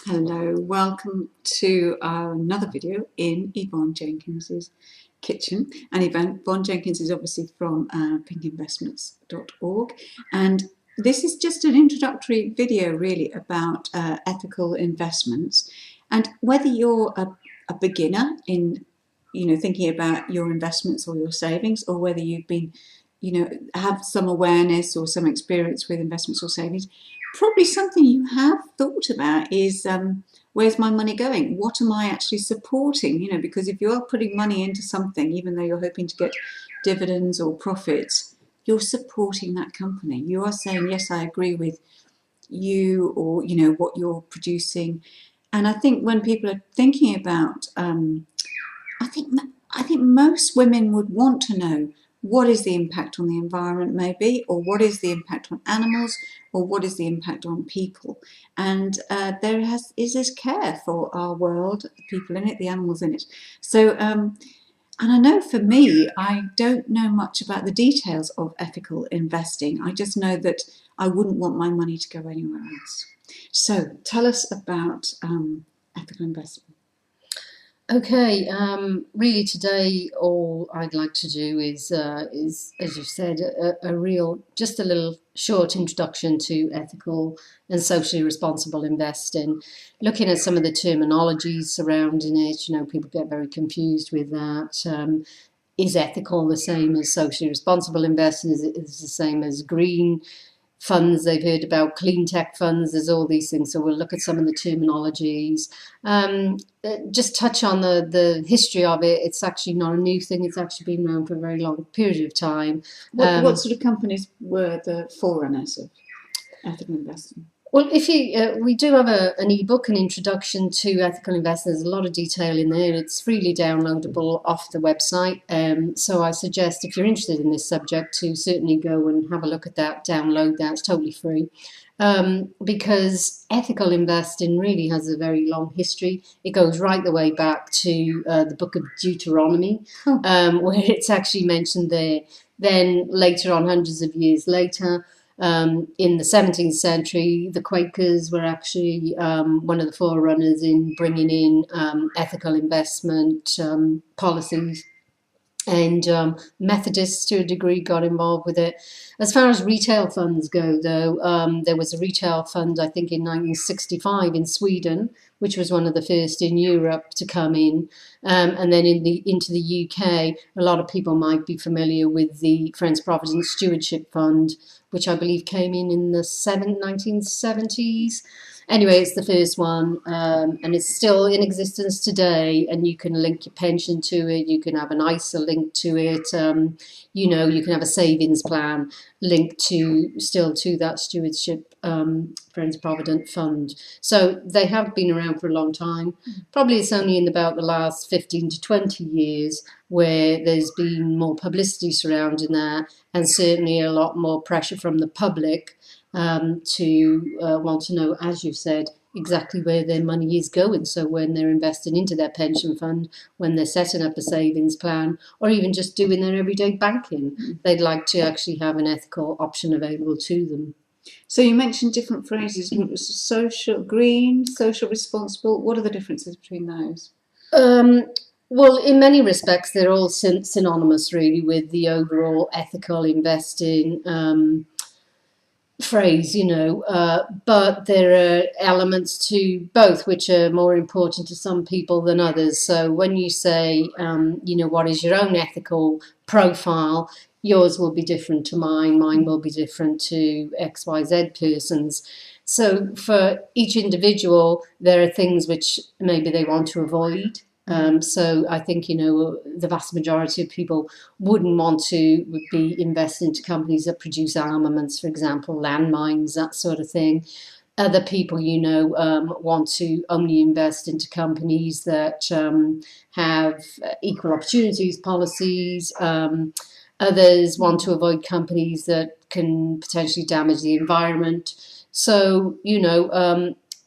Hello, welcome to another video in Yvonne Jenkins's kitchen. And Yvonne Jenkins is obviously from pinkinvestments.org, and this is just an introductory video really about ethical investments, and whether you're a beginner in thinking about your investments or your savings, or whether you've been have some awareness or some experience with investments or savings. Probably something you have thought about is where's my money going? What am I actually supporting? Because if you are putting money into something, even though you're hoping to get dividends or profits, you're supporting that company. You are saying, yes, I agree with you, or what you're producing. And I think when people are thinking about, I think most women would want to know, what is the impact on the environment maybe, or what is the impact on animals, or what is the impact on people. And there is this care for our world, the people in it, the animals in it. So, and I know for me, I don't know much about the details of ethical investing. I just know that I wouldn't want my money to go anywhere else. So tell us about ethical investment. Okay, really today all I'd like to do is as you said, just a little short introduction to ethical and socially responsible investing, looking at some of the terminologies surrounding it. People get very confused with that. Is ethical the same as socially responsible investing? Is it the same as green funds? They've heard about clean tech funds. There's all these things. So we'll look at some of the terminologies. Just touch on the history of it. It's actually not a new thing. It's actually been around for a very long period of time. What sort of companies were the forerunners of ethical investing? Well, we do have an ebook, an introduction to ethical investing. There's a lot of detail in there. It's freely downloadable off the website. So I suggest, if you're interested in this subject, to certainly go and have a look at that, download that. It's totally free. Because ethical investing really has a very long history. It goes right the way back to the book of Deuteronomy, where it's actually mentioned there. Then later on, hundreds of years later, in the 17th century, the Quakers were actually one of the forerunners in bringing in ethical investment policies. And Methodists, to a degree, got involved with it. As far as retail funds go, though, there was a retail fund, I think, in 1965 in Sweden, which was one of the first in Europe to come in. And then into the UK, a lot of people might be familiar with the Friends Provident Stewardship Fund, which I believe came in the 1970s. Anyway, it's the first one, and it's still in existence today, and you can link your pension to it. You can have an ISA linked to it. You can have a savings plan linked to that stewardship Friends Provident Fund. So they have been around for a long time. Probably it's only in about the last 15 to 20 years where there's been more publicity surrounding that, and certainly a lot more pressure from the public to want to know, as you said, exactly where their money is going. So when they're investing into their pension fund, when they're setting up a savings plan, or even just doing their everyday banking, they'd like to actually have an ethical option available to them. So you mentioned different phrases. Social, green, social responsible. What are the differences between those? Well, in many respects, they're all synonymous, really, with the overall ethical investing phrase, but there are elements to both which are more important to some people than others. So when you say, what is your own ethical profile, yours will be different to mine will be different to XYZ person's. So for each individual, there are things which maybe they want to avoid. So I think, the vast majority of people wouldn't want to be invested into companies that produce armaments, for example, landmines, that sort of thing. Other people, want to only invest into companies that have equal opportunities policies. Others want to avoid companies that can potentially damage the environment. So,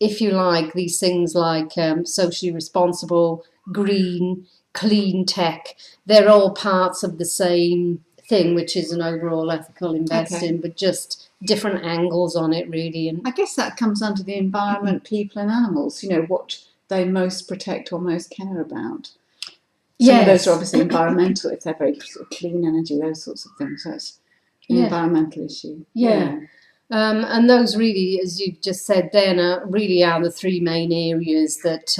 if you like, these things like socially responsible, green, clean tech, they're all parts of the same thing, which is an overall ethical investing, but just different angles on it, really. And I guess that comes under the environment, people and animals, what they most protect or most care about. Some of those are obviously environmental, if they're very sort of clean energy, those sorts of things. That's an environmental issue. And those really, as you've just said then, really are the three main areas that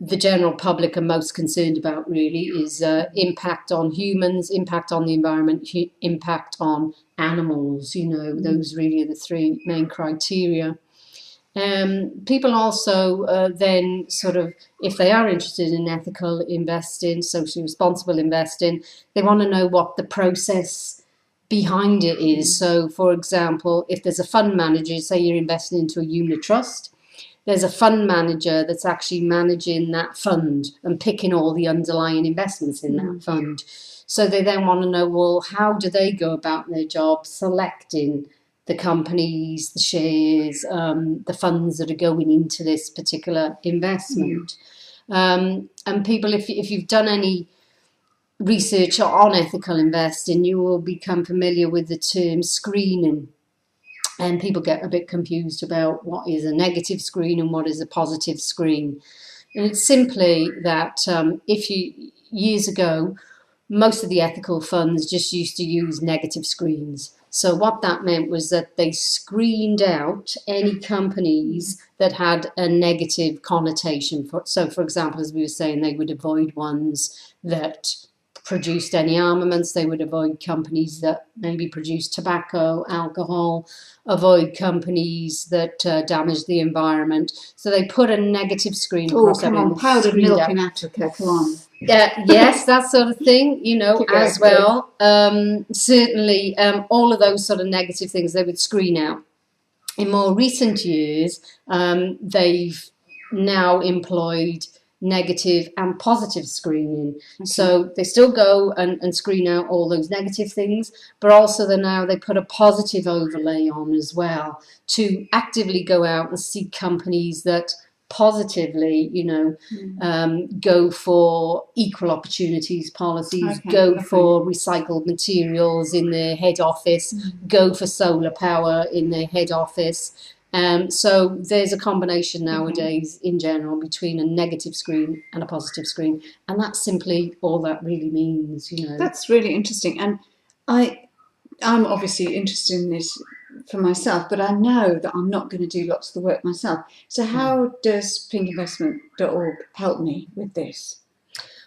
the general public are most concerned about, really, is impact on humans, impact on the environment, impact on animals. Those really are the three main criteria. People also then sort of, if they are interested in ethical investing, socially responsible investing, they want to know what the process behind it is. So, for example, if there's a fund manager, say you're investing into a unit trust, there's a fund manager that's actually managing that fund and picking all the underlying investments in that fund. So they then want to know, well, how do they go about their job selecting the companies, the shares, the funds that are going into this particular investment. And people, if you've done any research on ethical investing, you will become familiar with the term screening. And people get a bit confused about what is a negative screen and what is a positive screen. And it's simply that years ago, most of the ethical funds just used to use negative screens. So what that meant was that they screened out any companies that had a negative connotation. So, for example, as we were saying, they would avoid ones that produced any armaments. They would avoid companies that maybe produced tobacco, alcohol, avoid companies that damage the environment. So they put a negative screen across everything. Oh, come on, powdered milk in Africa, come on. Yes, that sort of thing, as well. Certainly, all of those sort of negative things they would screen out. In more recent years, they've now employed negative and positive screening. Okay. So they still go and screen out all those negative things, but also they put a positive overlay on as well to actively go out and seek companies that positively, go for equal opportunities policies, go for recycled materials in their head office, go for solar power in their head office. So there's a combination nowadays in general between a negative screen and a positive screen, and that's simply all that really means. That's really interesting, and I'm obviously interested in this for myself, but I know that I'm not going to do lots of the work myself. So how does pinkinvestment.org help me with this?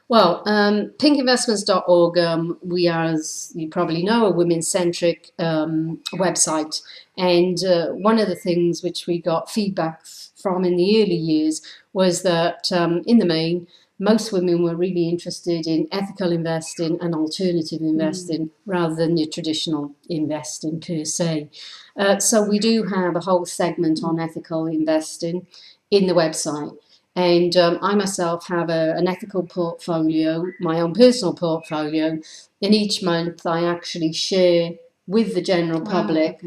Well, pinkinvestments.org, we are, as you probably know, a women-centric website. And one of the things which we got feedback from in the early years was that, in the main, most women were really interested in ethical investing and alternative investing rather than the traditional investing per se. So we do have a whole segment on ethical investing in the website. And I myself have an ethical portfolio, my own personal portfolio. And each month I actually share with the general public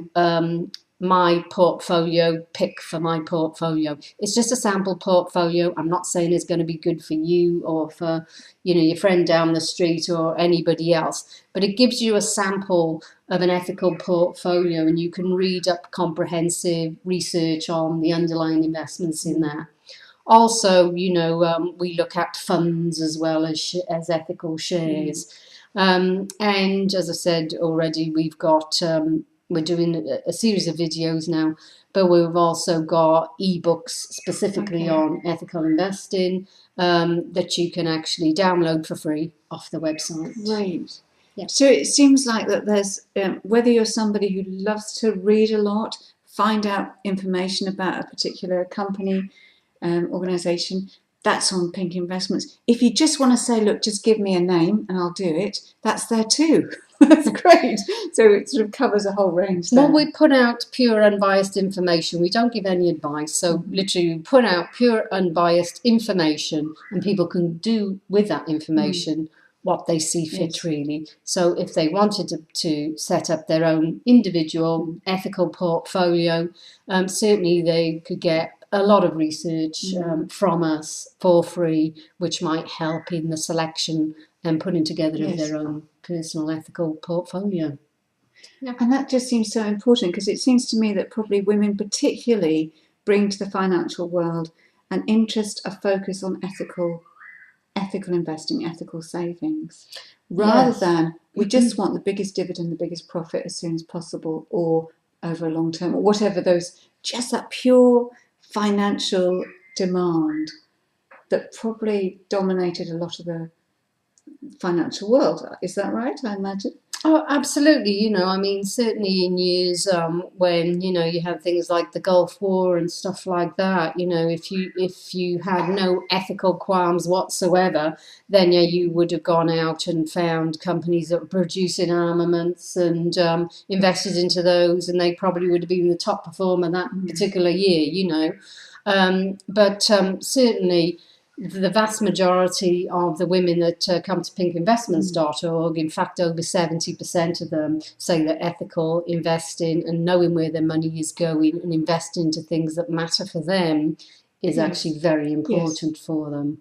my portfolio pick for my portfolio. It's just a sample portfolio. I'm not saying it's going to be good for you or for your friend down the street or anybody else, but it gives you a sample of an ethical portfolio, and you can read up comprehensive research on the underlying investments in that. Also, we look at funds as well as ethical shares. And as I said already, we've got we're doing a series of videos now, but we've also got ebooks specifically on ethical investing that you can actually download for free off the website. Right. Yeah. So it seems like that there's, whether you're somebody who loves to read a lot, find out information about a particular company, organisation, that's on Pink Investments. If you just want to say, look, just give me a name and I'll do it, that's there too. That's great. So it sort of covers a whole range there. Well, we put out pure unbiased information. We don't give any advice. So literally we put out pure unbiased information, and people can do with that information what they see fit, really. So if they wanted to set up their own individual ethical portfolio, certainly they could get a lot of research from us for free, which might help in the selection and putting together of their own personal ethical portfolio. Yeah. And that just seems so important, because it seems to me that probably women particularly bring to the financial world an interest, a focus on ethical investing, ethical savings, rather Yes. than we just want the biggest dividend, the biggest profit as soon as possible, or over a long term, or whatever those, just that pure financial demand that probably dominated a lot of the financial world. Is that right? I imagine. Oh, absolutely. I mean, certainly in years when you have things like the Gulf War and stuff like that. If you had no ethical qualms whatsoever, then yeah, you would have gone out and found companies that were producing armaments and invested into those, and they probably would have been the top performer that particular year. But certainly, the vast majority of the women that come to pinkinvestments.org, in fact, over 70% of them say that ethical investing and knowing where their money is going and investing into things that matter for them is actually very important for them.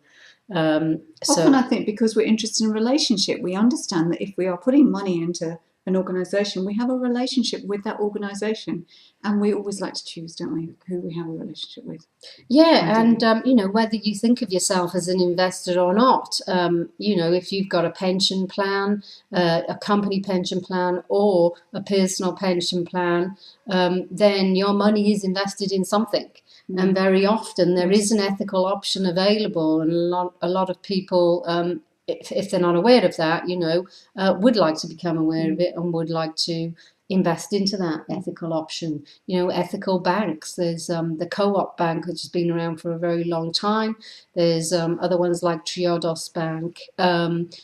Often I think because we're interested in relationship, we understand that if we are putting money into an organisation, we have a relationship with that organisation, and we always like to choose, don't we, who we have a relationship with. Yeah, and whether you think of yourself as an investor or not, if you've got a pension plan, a company pension plan, or a personal pension plan, then your money is invested in something. And very often there is an ethical option available, and a lot of people, if they're not aware of that, would like to become aware of it and would like to invest into that ethical option. Ethical banks. There's the Co-op Bank, which has been around for a very long time. There's other ones like Triodos Bank.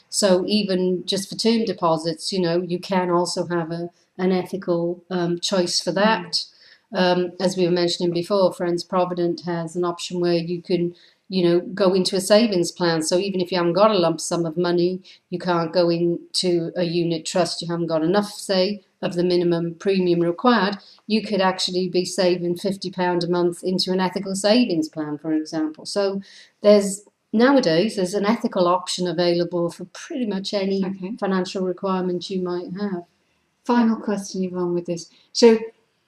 So even just for term deposits, you can also have an ethical choice for that. As we were mentioning before, Friends Provident has an option where you can go into a savings plan. So even if you haven't got a lump sum of money, you can't go into a unit trust, you haven't got enough, say, of the minimum premium required, you could actually be saving £50 a month into an ethical savings plan, for example. So nowadays there's an ethical option available for pretty much any financial requirement you might have. Final question, Yvonne, with this. So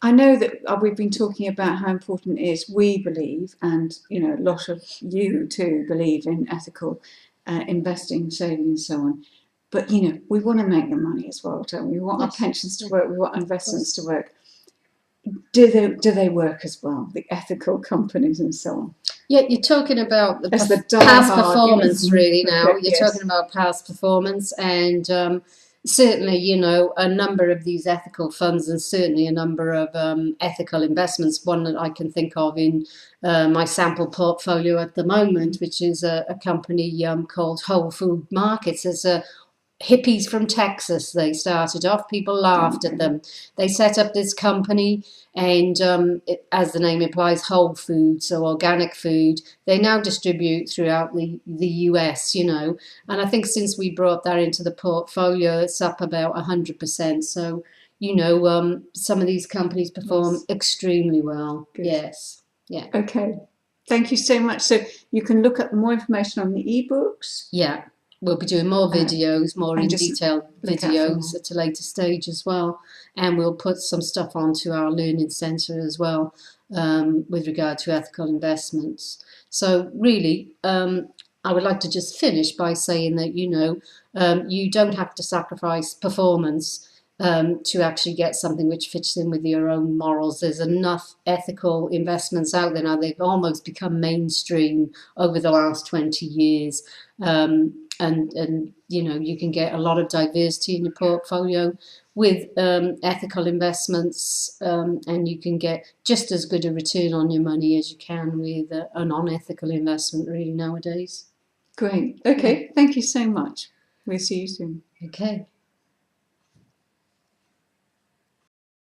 I know that we've been talking about how important it is, we believe, and a lot of you too believe in ethical investing, saving, and so on. But we want to make the money as well, don't we? We want our pensions to work. We want our investments to work. Do they work as well? The ethical companies and so on. Yeah, you're talking about the past performance, really. Now you're talking about past performance, and certainly, a number of these ethical funds, and certainly a number of ethical investments. One that I can think of in my sample portfolio at the moment, which is a company called Whole Food Markets. It's hippies from Texas. They started off, people laughed at them. They set up this company, and as the name implies, whole food, so organic food. They now distribute throughout the US, and I think since we brought that into the portfolio, it's up about 100%. So, some of these companies perform extremely well. Good. Yes. Yeah. Okay. Thank you so much. So you can look up more information on the ebooks. Yeah. We'll be doing more videos, more in detail videos at a later stage as well. And we'll put some stuff onto our learning centre as well with regard to ethical investments. So really, I would like to just finish by saying that, you don't have to sacrifice performance to actually get something which fits in with your own morals. There's enough ethical investments out there now. They've almost become mainstream over the last 20 years. And you can get a lot of diversity in your portfolio with ethical investments, and you can get just as good a return on your money as you can with a non-ethical investment, really, nowadays. Great. Okay. Thank you so much. We'll see you soon. Okay.